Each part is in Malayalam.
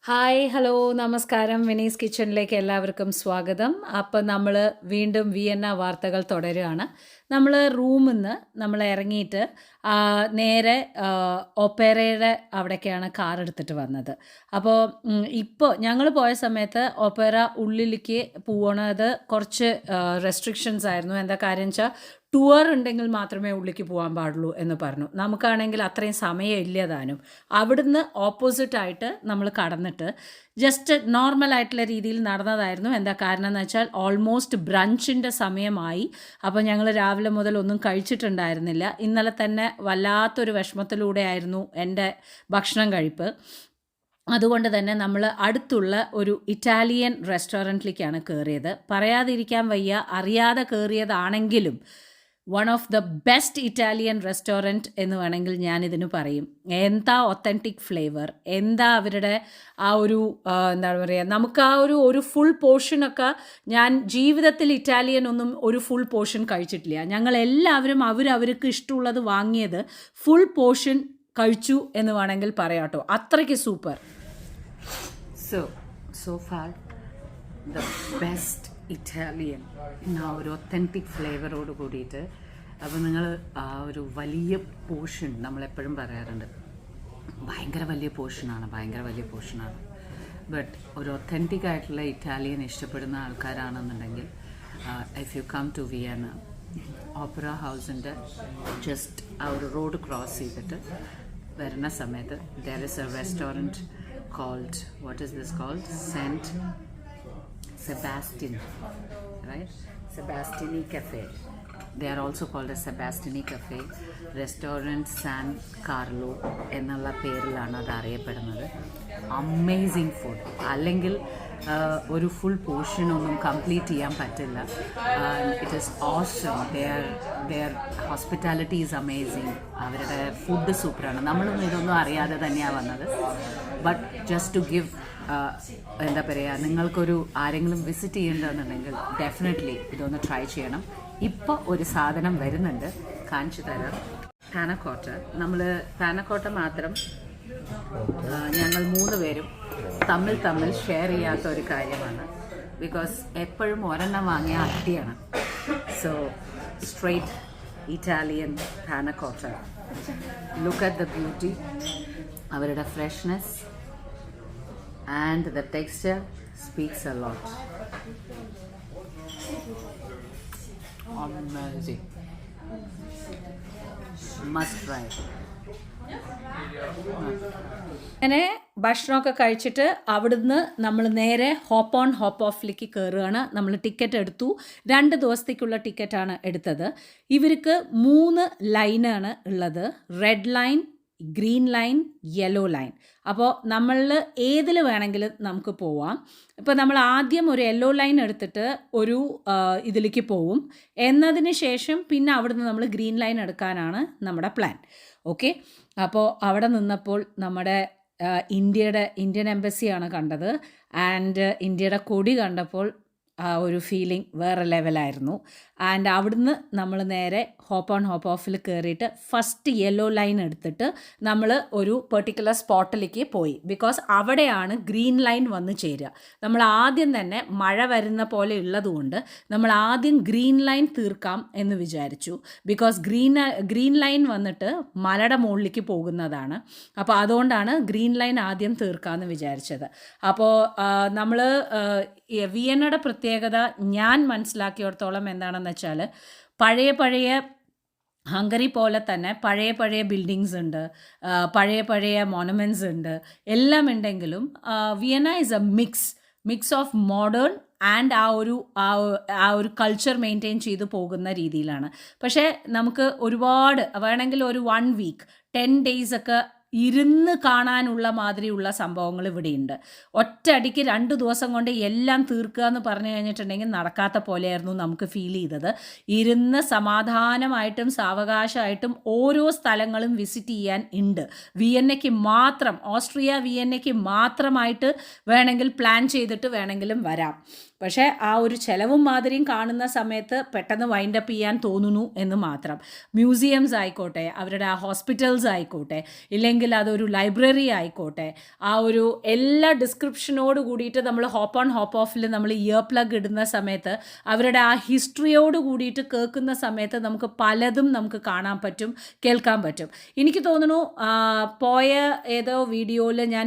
ഹായ് ഹലോ നമസ്കാരം വിനീസ് കിച്ചണിലേക്ക് എല്ലാവർക്കും സ്വാഗതം. അപ്പോൾ നമ്മൾ വീണ്ടും വിയന്ന വാർത്തകൾ തുടരുകയാണ്. നമ്മൾ റൂമിൽ നിന്ന് നമ്മൾ ഇറങ്ങിയിട്ട് നേരെ ഒപ്പേറയുടെ അവിടേക്കാണ് കാർ എടുത്തിട്ട് വന്നത്. അപ്പോൾ ഇപ്പോൾ ഞങ്ങൾ പോയ സമയത്ത് ഒപ്പേറ ഉള്ളിലേക്ക് പോകണത് കുറച്ച് റെസ്ട്രിക്ഷൻസ് ആയിരുന്നു. എന്താ കാര്യം വെച്ചാൽ ടൂർ ഉണ്ടെങ്കിൽ മാത്രമേ ഉള്ളിലേക്ക് പോകാൻ പാടുള്ളൂ എന്ന് പറഞ്ഞു. നമുക്കാണെങ്കിൽ അത്രയും സമയം ഇല്ല താനും. അവിടുന്ന് ഓപ്പോസിറ്റായിട്ട് നമ്മൾ കടന്നിട്ട് ജസ്റ്റ് നോർമലായിട്ടുള്ള രീതിയിൽ നടന്നതായിരുന്നു. എന്താ കാരണം എന്ന് വെച്ചാൽ ഓൾമോസ്റ്റ് ബ്രഞ്ചിൻ്റെ സമയമായി. അപ്പോൾ ഞങ്ങൾ രാവിലെ മുതൽ ഒന്നും കഴിച്ചിട്ടുണ്ടായിരുന്നില്ല. ഇന്നലെ തന്നെ വല്ലാത്തൊരു വിഷമത്തിലൂടെ ആയിരുന്നു എൻ്റെ ഭക്ഷണം കഴിപ്പ്. അതുകൊണ്ട് തന്നെ നമ്മൾ അടുത്തുള്ള ഒരു ഇറ്റാലിയൻ റെസ്റ്റോറൻറ്റിലേക്കാണ് കയറിയത്. പറയാതിരിക്കാൻ വയ്യ, അറിയാതെ കയറിയതാണെങ്കിലും one of the best Italian restaurant എന്ന് വേണമെങ്കിൽ ഞാനിതിന് പറയും. എന്താ ഒത്തൻറ്റിക് ഫ്ലേവർ, എന്താ അവരുടെ ആ ഒരു എന്താണ് പറയുക, നമുക്ക് ആ ഒരു ഫുൾ പോർഷനൊക്കെ ഞാൻ ജീവിതത്തിൽ ഇറ്റാലിയൻ ഒന്നും ഒരു ഫുൾ പോർഷൻ കഴിച്ചിട്ടില്ല. ഞങ്ങളെല്ലാവരും അവർക്ക് ഇഷ്ടമുള്ളത് വാങ്ങിയത് ഫുൾ പോർഷൻ കഴിച്ചു എന്ന് വേണമെങ്കിൽ പറയാം കേട്ടോ. അത്രയ്ക്ക് super. So far the best Italian ആ ഒരു ഒത്തൻറ്റിക് ഫ്ലേവറോട് കൂടിയിട്ട്. അപ്പോൾ നിങ്ങൾ ആ ഒരു വലിയ പോർഷൻ നമ്മളെപ്പോഴും പറയാറുണ്ട്, ഭയങ്കര വലിയ പോർഷനാണ്. ബട്ട് ഒരു ഒത്തൻറ്റിക് ആയിട്ടുള്ള ഇറ്റാലിയൻ ഇഷ്ടപ്പെടുന്ന ആൾക്കാരാണെന്നുണ്ടെങ്കിൽ if you come to Vienna opera ഹൗസിൻ്റെ ജസ്റ്റ് ആ ഒരു റോഡ് ക്രോസ് ചെയ്തിട്ട് വരുന്ന സമയത്ത് there is a restaurant called, what is this called? Saint Sebastian, right? Sebastiani Cafe. They are also called as Sebastiani Cafe. Restaurant San Carlo എന്നുള്ള പേരിലാണ് അത് അറിയപ്പെടുന്നത്. Amazing food. അല്ലെങ്കിൽ ഒരു ഫുൾ പോർഷൻ ഒന്നും കംപ്ലീറ്റ് ചെയ്യാൻ പറ്റില്ല. It is awesome. Their hospitality is amazing. അവരുടെ ഫുഡ് സൂപ്പറാണ്. നമ്മളൊന്നും ഇതൊന്നും അറിയാതെ തന്നെയാണ് വന്നത്. ബട്ട് ജസ്റ്റ് ടു ഗിവ് എന്താ പറയുക, നിങ്ങൾക്കൊരു ആരെങ്കിലും വിസിറ്റ് ചെയ്യേണ്ടതെന്നുണ്ടെങ്കിൽ ഡെഫിനറ്റ്ലി ഇതൊന്ന് ട്രൈ ചെയ്യണം. ഇപ്പോൾ ഒരു സാധനം വരുന്നുണ്ട്, കാണിച്ചു തരാം. പാനക്കോട്ട. നമ്മൾ പാനക്കോട്ട മാത്രം ഞങ്ങൾ 3 പേരും തമ്മിൽ ഷെയർ ചെയ്യാത്ത ഒരു കാര്യമാണ്. ബിക്കോസ് എപ്പോഴും ഒരെണ്ണം വാങ്ങിയ അടിയാണ്. So straight Italian panna cotta. Look at the beauty, അവരുടെ freshness and the texture speaks a lot. Amazing. Must try. അങ്ങനെ ഭക്ഷണമൊക്കെ കഴിച്ചിട്ട് അവിടുന്ന് നമ്മൾ നേരെ ഹോപ്പ് ഓൺ ഹോപ്പ് ഓഫിലേക്ക് കയറുകയാണ്. നമ്മൾ ടിക്കറ്റ് എടുത്തു. 2 ദിവസത്തേക്കുള്ള ടിക്കറ്റാണ് എടുത്തത്. ഇവർക്ക് 3 ലൈനാണ് ഉള്ളത്. Red line, green line, yellow line. അപ്പോൾ നമ്മളിൽ ഏതിൽ വേണമെങ്കിലും നമുക്ക് പോവാം. ഇപ്പോൾ നമ്മൾ ആദ്യം ഒരു യെല്ലോ ലൈൻ എടുത്തിട്ട് ഒരു ഇതിലേക്ക് പോവും. എന്നതിന് ശേഷം പിന്നെ അവിടുന്ന് നമ്മൾ ഗ്രീൻ ലൈൻ എടുക്കാനാണ് നമ്മുടെ പ്ലാൻ. ഓക്കെ. അപ്പോൾ അവിടെ നിന്നപ്പോൾ നമ്മുടെ ഇന്ത്യൻ എംബസിയാണ് കണ്ടത്. ആൻഡ് ഇന്ത്യയുടെ കൊടി കണ്ടപ്പോൾ ആ ഒരു ഫീലിംഗ് വേറെ ലെവലായിരുന്നു. ആൻഡ് അവിടുന്ന് നമ്മൾ നേരെ ഹോപ്പ് ഓൺ ഹോപ്പ് ഓഫിൽ കയറിയിട്ട് ഫസ്റ്റ് യെല്ലോ ലൈൻ എടുത്തിട്ട് നമ്മൾ ഒരു പെർട്ടിക്കുലർ സ്പോട്ടിലേക്ക് പോയി. ബിക്കോസ് അവിടെയാണ് ഗ്രീൻ ലൈൻ വന്ന് ചേരുക. നമ്മൾ ആദ്യം തന്നെ മഴ വരുന്ന പോലെ ഉള്ളതുകൊണ്ട് നമ്മൾ ആദ്യം ഗ്രീൻ ലൈൻ തീർക്കാം എന്ന് വിചാരിച്ചു. ബിക്കോസ് ഗ്രീൻ ലൈൻ വന്നിട്ട് മലയുടെ മുകളിലേക്ക് പോകുന്നതാണ്. അപ്പോൾ അതുകൊണ്ടാണ് ഗ്രീൻ ലൈൻ ആദ്യം തീർക്കാമെന്ന് വിചാരിച്ചത്. അപ്പോൾ നമ്മൾ വിയന്നയുടെ പ്രത്യേകത ഞാൻ മനസ്സിലാക്കിയിടത്തോളം എന്താണെന്ന് വെച്ചാൽ, പഴയ ഹംഗറി പോലെ തന്നെ പഴയ ബിൽഡിങ്സ് ഉണ്ട്, പഴയ മോണമെൻറ്റ്സ് ഉണ്ട്, എല്ലാം ഉണ്ടെങ്കിലും Vienna is A mix of modern and ആ ഒരു കൾച്ചർ മെയിൻറ്റെയിൻ ചെയ്ത് പോകുന്ന രീതിയിലാണ്. പക്ഷേ നമുക്ക് ഒരുപാട് വേണമെങ്കിൽ ഒരു 1 വീക്ക് 10 days ഒക്കെ ഇരുന്ന് കാണാനുള്ള മാതിരിയുള്ള സംഭവങ്ങൾ ഇവിടെയുണ്ട്. ഒറ്റയടിക്ക് 2 ദിവസം കൊണ്ട് എല്ലാം തീർക്കുക എന്ന് പറഞ്ഞു കഴിഞ്ഞിട്ടുണ്ടെങ്കിൽ നടക്കാത്ത പോലെയായിരുന്നു നമുക്ക് ഫീൽ ചെയ്തത്. ഇരുന്ന് സമാധാനമായിട്ടും സാവകാശമായിട്ടും ഓരോ സ്ഥലങ്ങളും വിസിറ്റ് ചെയ്യാൻ ഉണ്ട്. ഓസ്ട്രിയ വിയന്നയ്ക്ക് മാത്രമായിട്ട് വേണമെങ്കിൽ പ്ലാൻ ചെയ്തിട്ട് വേണമെങ്കിലും വരാം. പക്ഷേ ആ ഒരു ചിലവും മാതിരിയും കാണുന്ന സമയത്ത് പെട്ടെന്ന് വൈൻഡപ്പ് ചെയ്യാൻ തോന്നുന്നു എന്ന് മാത്രം. മ്യൂസിയംസ് ആയിക്കോട്ടെ, അവരുടെ ആ ഹോസ്പിറ്റൽസ് ആയിക്കോട്ടെ, ഇല്ലെങ്കിൽ അല്ലെങ്കിൽ അതൊരു ലൈബ്രറി ആയിക്കോട്ടെ, ആ ഒരു എല്ലാ ഡിസ്ക്രിപ്ഷനോട് കൂടിയിട്ട് നമ്മൾ ഹോപ്പ് ഓൺ ഹോപ്പ് ഓഫിൽ നമ്മൾ ഇയർ പ്ലഗ് ഇടുന്ന സമയത്ത് അവരുടെ ആ ഹിസ്റ്ററിയോട് കൂടിയിട്ട് കേൾക്കുന്ന സമയത്ത് നമുക്ക് പലതും നമുക്ക് കാണാൻ പറ്റും, കേൾക്കാൻ പറ്റും. എനിക്ക് തോന്നുന്നു പോയ ഏതോ വീഡിയോയിൽ ഞാൻ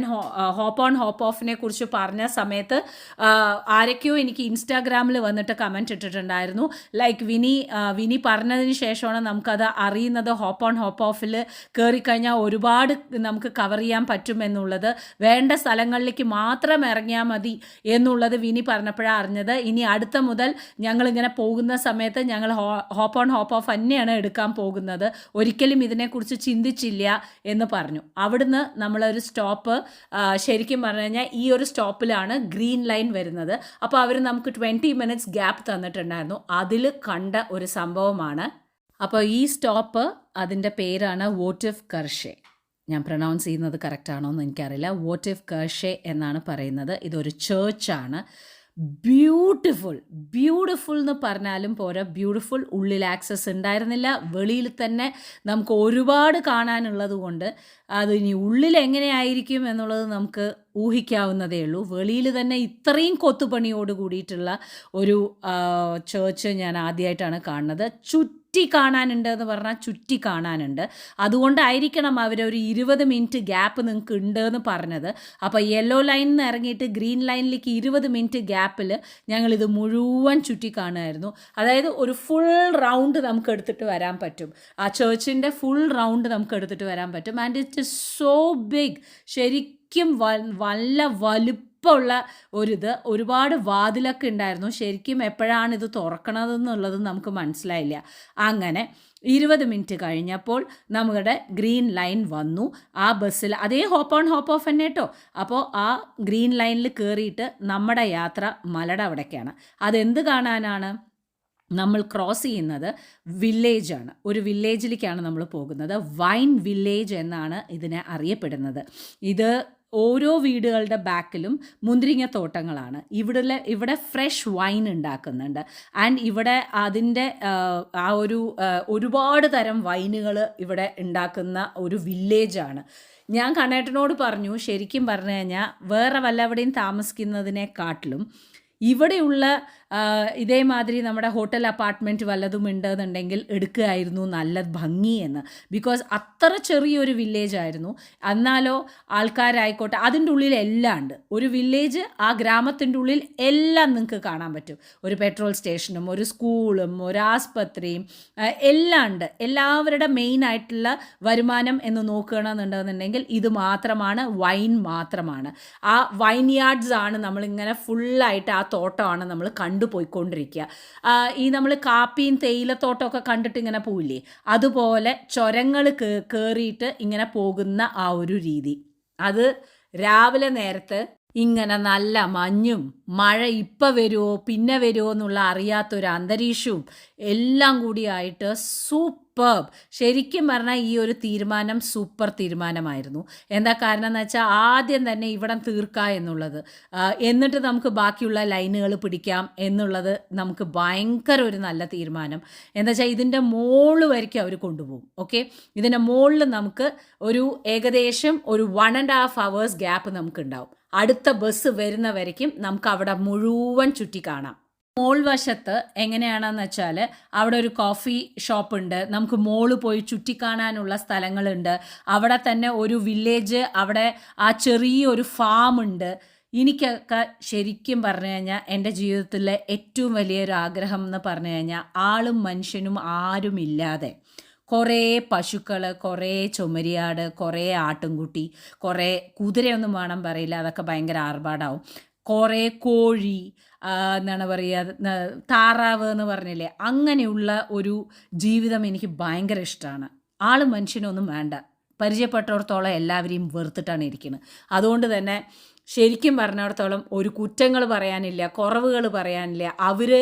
ഹോപ്പ് ഓൺ ഹോപ്പ് ഓഫിനെ കുറിച്ച് പറഞ്ഞ സമയത്ത് ആരൊക്കെയോ എനിക്ക് ഇൻസ്റ്റാഗ്രാമിൽ വന്നിട്ട് കമൻറ്റ് ഇട്ടിട്ടുണ്ടായിരുന്നു. ലൈക്ക് വിനി പറഞ്ഞതിന് ശേഷമാണ് നമുക്കത് അറിയുന്നത്. ഹോപ്പ് ഓൺ ഹോപ്പ് ഓഫിൽ കയറിക്കഴിഞ്ഞാൽ ഒരുപാട് നമുക്ക് കവർ ചെയ്യാൻ പറ്റുമെന്നുള്ളത്, വേണ്ട സ്ഥലങ്ങളിലേക്ക് മാത്രം ഇറങ്ങിയാൽ മതി എന്നുള്ളത് വിനി പറഞ്ഞപ്പോഴാണ് അറിഞ്ഞത്. ഇനി അടുത്ത മുതൽ ഞങ്ങളിങ്ങനെ പോകുന്ന സമയത്ത് ഞങ്ങൾ ഹോപ്പ് ഓൺ ഹോപ്പ് ഓഫ് തന്നെയാണ് എടുക്കാൻ പോകുന്നത്, ഒരിക്കലും ഇതിനെക്കുറിച്ച് ചിന്തിച്ചില്ല എന്ന് പറഞ്ഞു. അവിടുന്ന് നമ്മളൊരു സ്റ്റോപ്പ്, ശരിക്കും പറഞ്ഞു കഴിഞ്ഞാൽ ഈ ഒരു സ്റ്റോപ്പിലാണ് ഗ്രീൻ ലൈൻ വരുന്നത്. അപ്പോൾ അവർ നമുക്ക് 20 minutes ഗ്യാപ്പ് തന്നിട്ടുണ്ടായിരുന്നു. അതിൽ കണ്ട ഒരു സംഭവമാണ്. അപ്പോൾ ഈ സ്റ്റോപ്പ് അതിൻ്റെ പേരാണ് വോട്ടിഫ് കർഷെ. ഞാൻ പ്രൊനൗൺസ് ചെയ്യുന്നത് കറക്റ്റാണോ എന്ന് എനിക്കറിയില്ല. വോട്ടിഫ് കർഷെ എന്നാണ് പറയുന്നത്. ഇതൊരു ചേർച്ചാണ്. ബ്യൂട്ടിഫുൾ എന്ന് പറഞ്ഞാലും പോരാ, ബ്യൂട്ടിഫുൾ. ഉള്ളിൽ ആക്സസ് ഉണ്ടായിരുന്നില്ല, വെളിയിൽ തന്നെ നമുക്ക് ഒരുപാട് കാണാനുള്ളത് കൊണ്ട് അത് ഇനി ഉള്ളിൽ എങ്ങനെയായിരിക്കും എന്നുള്ളത് നമുക്ക് ഊഹിക്കാവുന്നതേ ഉള്ളൂ. വെളിയിൽ തന്നെ ഇത്രയും കൊത്തുപണിയോട് കൂടിയിട്ടുള്ള ഒരു ചേർച്ച് ഞാൻ ആദ്യമായിട്ടാണ് കാണുന്നത്. ചുറ്റി കാണാനുണ്ട് എന്ന് പറഞ്ഞാൽ ചുറ്റി കാണാനുണ്ട്. അതുകൊണ്ടായിരിക്കണം അവരൊരു 20 minute ഗ്യാപ്പ് നിങ്ങൾക്ക് ഉണ്ട് എന്ന് പറഞ്ഞത്. അപ്പോൾ യെല്ലോ ലൈനിൽ നിന്ന് ഇറങ്ങിയിട്ട് ഗ്രീൻ ലൈനിലേക്ക് 20 minute ഗ്യാപ്പിൽ ഞങ്ങളിത് മുഴുവൻ ചുറ്റി കാണുമായിരുന്നു. അതായത് ഒരു ഫുൾ റൗണ്ട് നമുക്ക് എടുത്തിട്ട് വരാൻ പറ്റും. ആ ചേർച്ചിൻ്റെ ഫുൾ റൗണ്ട് നമുക്ക് എടുത്തിട്ട് വരാൻ പറ്റും. And it is so big. ശരിക്കും വല്ല വലുപ്പമുള്ള ഒരിത്. ഒരുപാട് വാതിലൊക്കെ ഉണ്ടായിരുന്നു. ശരിക്കും എപ്പോഴാണ് ഇത് തുറക്കണതെന്നുള്ളത് നമുക്ക് മനസ്സിലായില്ല. അങ്ങനെ 20 minute കഴിഞ്ഞപ്പോൾ നമ്മുടെ ഗ്രീൻ ലൈൻ വന്നു. ആ ബസ്സിൽ അതേ ഹോപ്പ് ഓൺ ഹോപ്പ് ഓഫ് തന്നെ കേട്ടോ. അപ്പോൾ ആ ഗ്രീൻ ലൈനിൽ കയറിയിട്ട് നമ്മുടെ യാത്ര മലയുടെ അവിടേക്കാണ്. അതെന്ത് കാണാനാണ്? നമ്മൾ ക്രോസ് ചെയ്യുന്നത് വില്ലേജാണ്. ഒരു വില്ലേജിലേക്കാണ് നമ്മൾ പോകുന്നത്. വൈൻ വില്ലേജ് എന്നാണ് ഇതിനെ അറിയപ്പെടുന്നത്. ഇത് ഓരോ വീടുകളുടെ ബാക്കിലും മുന്തിരിങ്ങ തോട്ടങ്ങളാണ്. ഇവിടെ ഫ്രഷ് വൈൻ ഉണ്ടാക്കുന്നുണ്ട്. ആൻഡ് ഇവിടെ അതിൻ്റെ ആ ഒരു ഒരുപാട് തരം വൈനുകൾ ഇവിടെ ഉണ്ടാക്കുന്ന ഒരു വില്ലേജാണ്. ഞാൻ കണ്ണേട്ടനോട് പറഞ്ഞു, ശരിക്കും പറഞ്ഞു കഴിഞ്ഞാൽ വേറെ വല്ലവിടെയും താമസിക്കുന്നതിനെക്കാട്ടിലും ഇവിടെയുള്ള ഇതേമാതിരി നമ്മുടെ ഹോട്ടൽ അപ്പാർട്ട്മെൻറ്റ് വല്ലതും ഉണ്ടെന്നുണ്ടെങ്കിൽ എടുക്കുകയായിരുന്നു നല്ല ഭംഗിയെന്ന്. ബിക്കോസ് അത്ര ചെറിയൊരു വില്ലേജ് ആയിരുന്നു. എന്നാലോ ആൾക്കാരായിക്കോട്ടെ, അതിൻ്റെ ഉള്ളിൽ എല്ലാം ഉണ്ട്. ഒരു വില്ലേജ്, ആ ഗ്രാമത്തിൻ്റെ ഉള്ളിൽ എല്ലാം നിങ്ങൾക്ക് കാണാൻ പറ്റും. ഒരു പെട്രോൾ സ്റ്റേഷനും ഒരു സ്കൂളും ഒരു ആസ്പത്രിയും എല്ലാം ഉണ്ട്. എല്ലാവരുടെ മെയിനായിട്ടുള്ള വരുമാനം എന്ന് നോക്കുകയാണെന്നുണ്ടെന്നുണ്ടെങ്കിൽ ഇത് മാത്രമാണ്, വൈൻ മാത്രമാണ്. ആ വൈൻ യാർഡ്സ് ആണ് നമ്മളിങ്ങനെ ഫുള്ളായിട്ട്, ആ തോട്ടമാണ് നമ്മൾ കണ്ടുപോയിക്കൊണ്ടിരിക്കുക. ഈ നമ്മൾ കാപ്പിയും തേയിലത്തോട്ടമൊക്കെ കണ്ടിട്ട് ഇങ്ങനെ പോയില്ലേ, അതുപോലെ ചുരങ്ങൾ കയറിയിട്ട് ഇങ്ങനെ പോകുന്ന ആ ഒരു രീതി. അത് രാവിലെ നേരത്ത് ഇങ്ങനെ നല്ല മഞ്ഞും മഴ ഇപ്പം വരുമോ പിന്നെ വരുമോ എന്നുള്ള അറിയാത്തൊരു അന്തരീക്ഷവും എല്ലാം കൂടിയായിട്ട് സൂപ്പർബ്. ശരിക്കും പറഞ്ഞാൽ ഈ ഒരു തീരുമാനം സൂപ്പർ തീരുമാനമായിരുന്നു. എന്താ കാരണം എന്ന് വെച്ചാൽ ആദ്യം തന്നെ ഇവിടം തീർക്കുക എന്നുള്ളത്, എന്നിട്ട് നമുക്ക് ബാക്കിയുള്ള ലൈനുകൾ പിടിക്കാം എന്നുള്ളത് നമുക്ക് ഭയങ്കര ഒരു നല്ല തീരുമാനം. എന്താ വെച്ചാൽ ഇതിൻ്റെ മുകളിൽ വരയ്ക്കും അവർ കൊണ്ടുപോകും. ഓക്കെ, ഇതിൻ്റെ മുകളിൽ നമുക്ക് ഒരു ഏകദേശം ഒരു 1.5 hours ഗ്യാപ്പ് നമുക്കുണ്ടാവും. അടുത്ത ബസ് വരുന്ന വരയ്ക്കും നമുക്ക് അവിടെ മുഴുവൻ ചുറ്റി കാണാം. മോൾ വശത്ത് എങ്ങനെയാണെന്ന് വെച്ചാൽ അവിടെ ഒരു കോഫി ഷോപ്പുണ്ട്, നമുക്ക് മോള് പോയി ചുറ്റിക്കാണാനുള്ള സ്ഥലങ്ങളുണ്ട്. അവിടെ തന്നെ ഒരു വില്ലേജ്, അവിടെ ആ ചെറിയൊരു ഫാം ഉണ്ട്. എനിക്കൊക്കെ ശരിക്കും പറഞ്ഞു കഴിഞ്ഞാൽ എൻ്റെ ജീവിതത്തിലെ ഏറ്റവും വലിയൊരു ആഗ്രഹം എന്ന് പറഞ്ഞു കഴിഞ്ഞാൽ ആളും മനുഷ്യനും ആരുമില്ലാതെ കുറേ പശുക്കൾ, കുറേ ചുമരിയാട്, കുറേ ആട്ടുംകുട്ടി, കുറേ കുതിരയൊന്നും വേണം പറയില്ല, അതൊക്കെ ഭയങ്കര ആർഭാടാവും. കുറേ കോഴി, എന്താണ് പറയുക, താറാവ് എന്ന് പറഞ്ഞില്ലേ, അങ്ങനെയുള്ള ഒരു ജീവിതം എനിക്ക് ഭയങ്കര ഇഷ്ടമാണ്. ആളും മനുഷ്യനൊന്നും വേണ്ട, പരിചയപ്പെട്ടിടത്തോളം എല്ലാവരെയും വെറുത്തിട്ടാണ് ഇരിക്കുന്നത്. അതുകൊണ്ട് തന്നെ ശരിക്കും പറഞ്ഞിടത്തോളം ഒരു കുറ്റങ്ങൾ പറയാനില്ല, കുറവുകൾ പറയാനില്ല. അവർ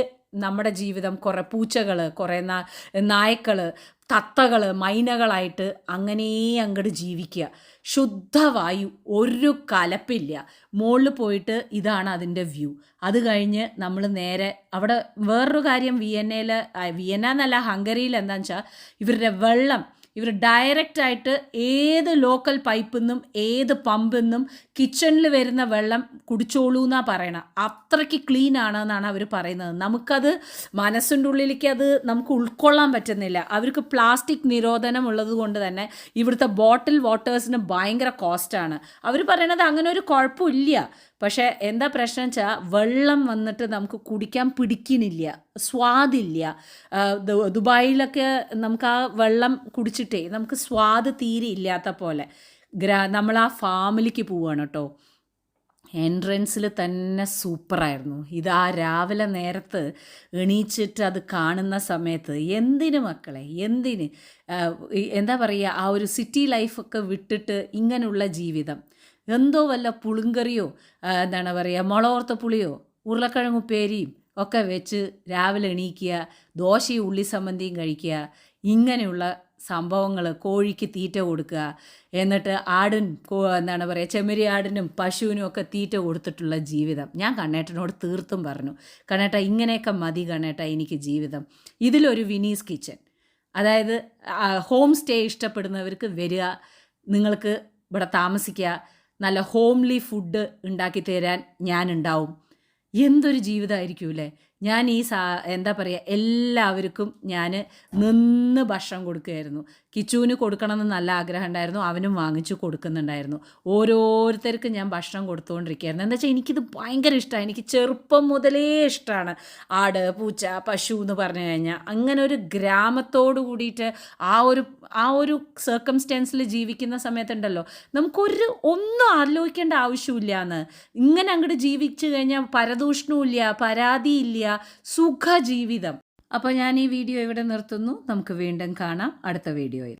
നമ്മുടെ ജീവിതം കുറേ പൂച്ചകൾ, കുറേ നായ്ക്കൾ, തത്തകൾ, മൈനകളായിട്ട് അങ്ങനെ അങ്ങോട്ട് ജീവിക്കുക. ശുദ്ധവായു, ഒരു കലപ്പില്ല. മുകളിൽ പോയിട്ട് ഇതാണ് അതിൻ്റെ വ്യൂ. അത് കഴിഞ്ഞ് നമ്മൾ നേരെ അവിടെ വേറൊരു കാര്യം, വിയന്ന എന്നല്ല, ഹംഗറിയിൽ എന്താണെന്ന് വെച്ചാൽ ഇവരുടെ വെള്ളം ഇവർ ഡയറക്റ്റായിട്ട് ഏത് ലോക്കൽ പൈപ്പിൽ നിന്നും ഏത് പമ്പിൽ നിന്നും കിച്ചണിൽ വരുന്ന വെള്ളം കുടിച്ചോളൂ എന്നാണ് പറയണത്. അത്രയ്ക്ക് ക്ലീൻ ആണെന്നാണ് അവർ പറയുന്നത്. നമുക്കത് മനസ്സിൻ്റെ ഉള്ളിലേക്ക് അത് നമുക്ക് ഉൾക്കൊള്ളാൻ പറ്റുന്നില്ല. അവർക്ക് പ്ലാസ്റ്റിക് നിരോധനം ഉള്ളത് കൊണ്ട് തന്നെ ഇവിടുത്തെ ബോട്ടിൽ വാട്ടേഴ്സിന് ഭയങ്കര കോസ്റ്റാണ്. അവർ പറയണത് അങ്ങനെ ഒരു കുഴപ്പമില്ല. പക്ഷേ എന്താ പ്രശ്നം വെച്ചാൽ വെള്ളം വന്നിട്ട് നമുക്ക് കുടിക്കാൻ പിടിക്കുന്നില്ല, സ്വാദില്ല. ദുബായിലൊക്കെ നമുക്ക് ആ വെള്ളം കുടിച്ചിട്ടേ നമുക്ക് സ്വാദ് തീരെ ഇല്ലാത്ത പോലെ. നമ്മൾ ആ ഫാമിലിക്ക് പോവുകയാണ് കേട്ടോ. എൻട്രൻസിൽ തന്നെ സൂപ്പറായിരുന്നു. ഇതാ രാവിലെ നേരത്ത് എണീച്ചിട്ട് അത് കാണുന്ന സമയത്ത് എന്തിന് മക്കളെ, എന്തിന് എന്താ പറയുക, ആ ഒരു സിറ്റി ലൈഫൊക്കെ വിട്ടിട്ട് ഇങ്ങനെയുള്ള ജീവിതം, എന്തോ വല്ല പുളിങ്കറിയോ എന്താണ് പറയുക മുളകോർത്ത പുളിയോ ഉരുളക്കിഴങ്ങുപ്പേരിയും ഒക്കെ വെച്ച് രാവിലെ എണീക്കുക, ദോശയും ഉള്ളി സമ്മന്തിയും കഴിക്കുക, ഇങ്ങനെയുള്ള സംഭവങ്ങൾ, കോഴിക്ക് തീറ്റ കൊടുക്കുക, എന്നിട്ട് എന്താണ് പറയുക ചെമ്മരി ആടിനും പശുവിനും ഒക്കെ തീറ്റ കൊടുത്തിട്ടുള്ള ജീവിതം. ഞാൻ കണ്ണേട്ടനോട് തീർത്തും പറഞ്ഞു, കണ്ണേട്ട ഇങ്ങനെയൊക്കെ മതി കണ്ണേട്ട എനിക്ക് ജീവിതം. ഇതിലൊരു വിനീസ് കിച്ചൻ, അതായത് ഹോം സ്റ്റേ ഇഷ്ടപ്പെടുന്നവർക്ക് വരിക, നിങ്ങൾക്ക് ഇവിടെ താമസിക്കുക, നല്ല ഹോംലി ഫുഡ് ഉണ്ടാക്കി തരാൻ ഞാനുണ്ടാവും. എന്തൊരു ജീവിതമായിരിക്കും അല്ലേ. ഞാൻ എന്താ പറയുക എല്ലാവർക്കും ഞാൻ നിന്ന് ഭക്ഷണം കൊടുക്കുകയായിരുന്നു. കിച്ചുവിന് കൊടുക്കണമെന്ന് നല്ല ആഗ്രഹം ഉണ്ടായിരുന്നു, അവനും വാങ്ങിച്ചു കൊടുക്കുന്നുണ്ടായിരുന്നു. ഓരോരുത്തർക്കും ഞാൻ ഭക്ഷണം കൊടുത്തുകൊണ്ടിരിക്കുകയായിരുന്നു. എന്താ വെച്ചാൽ എനിക്കിത് ഭയങ്കര ഇഷ്ടമാണ്. എനിക്ക് ചെറുപ്പം മുതലേ ഇഷ്ടമാണ് ആട്, പൂച്ച, പശു എന്ന് പറഞ്ഞു കഴിഞ്ഞാൽ. അങ്ങനെ ഒരു ഗ്രാമത്തോട് കൂടിയിട്ട് ആ ഒരു സർക്കംസ്റ്റൻസിൽ ജീവിക്കുന്ന സമയത്തുണ്ടല്ലോ ഒന്നും ആലോചിക്കേണ്ട ആവശ്യമില്ല എന്ന്. ഇങ്ങനെ അങ്ങോട്ട് ജീവിച്ചു കഴിഞ്ഞാൽ പരദൂഷണമില്ല, പരാതിയില്ല, സുഖജീവിതം. അപ്പോൾ ഞാൻ ഈ വീഡിയോ ഇവിടെ നിർത്തുന്നു. നമുക്ക് വീണ്ടും കാണാം അടുത്ത വീഡിയോയിൽ.